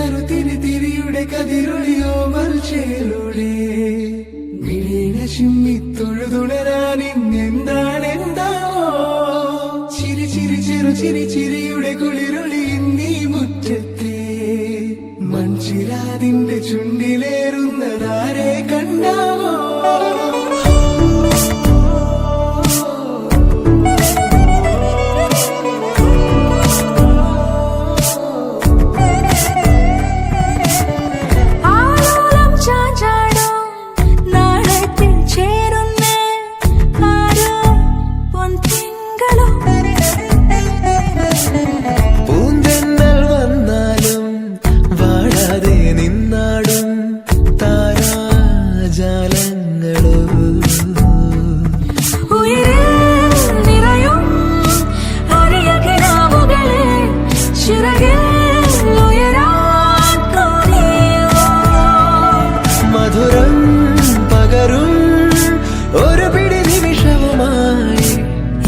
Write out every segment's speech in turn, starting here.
നറുതിരിയുടെ കതിരൊളിയോ മൽച്ചേലൂടെ മിഴീണ ചിമ്മി തൊഴുതുണരാൻ ഇന്നെന്താണെന്താവോ ചിരി ചിരി ചെറു ചിരിയുടെ കുളിരൊളി നീ മുറ്റത്തെ മൺചിരാതിന്റെ ചുണ്ടിലേറുന്നതാരെ കണ്ടാവോ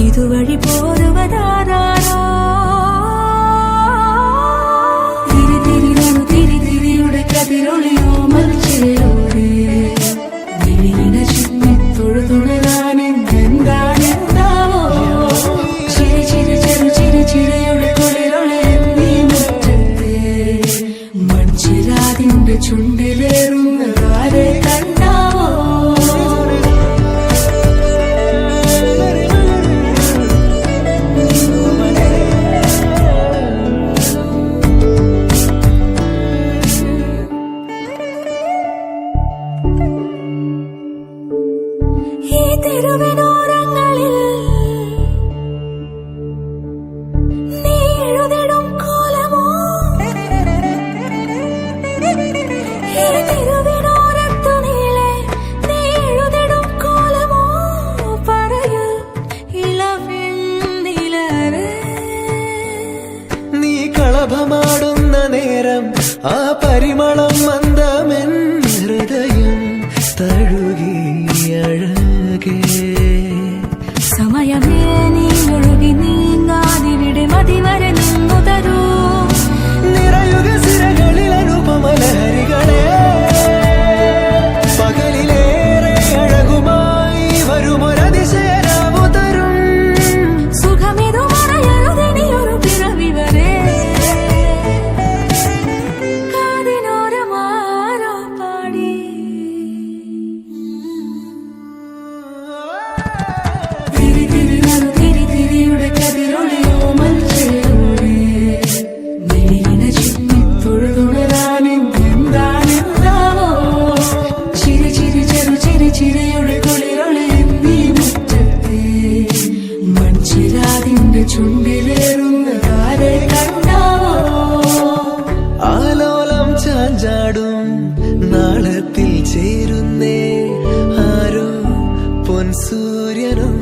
ഇതുവഴി പോരുവതാരോ തിരിയുടെ കതിരൊളിയോ മൽച്ചേലൂടെ മിഴീണ ചിമ്മി തൊഴുതുണരാൻ എന്താണെന്താവോ ചിരി ചിരിയുടെ കുളിരൊളി നീ മുറ്റത്തെ മൺചിരാതിന്റെ ചുണ്ടിലേറുന്നതാരെ കണ്ടാവോ ഈ തെരുവിനോരങ്ങളിൽ നീ എഴുതിടും കോലമോ ഈ തെരുവിനോരത്തു നീളെ നീ എഴുതിടും കോലമോ പറയൂ ഇളവെണ്ണിലരെ നീ കളഭമാടുന്ന നേരം ആ പരിമളം മന്ദമെൻ ഹൃദയം തഴുകിയഴകേ സമയമേ നീ ഒഴുകി നീങ്ങാതിവിടെ മതിവരെ നിന്നു തരൂ നിറയുക സിരകളിൽ അനുപമലഹരികളെ പകലിലേറെ അഴകുമായി വരുമൊരതിശയരാവു തരും സുഖമിതു മറയരുതിനിയൊരു പിറവി വരെ കാതിനോരമാരോ പാടി തിരിയുടെ കതിരൊളിയോ മൽച്ചേലൂടെ മിഴീണ ചിമ്മി തൊഴുതുണരാൻ എന്താണെന്താവോ ചിരിയുടെ കുളിരൊളി നീ മുറ്റത്തെ മൺചിരാതിന്റെ ചുണ്ടിലേറുന്നതാരെ കണ്ടാവോ ആലോലം ചാഞ്ചാടും നാളത്തിൽ ചേരുന്നേ ആരോ പൊൻസൂര്യനും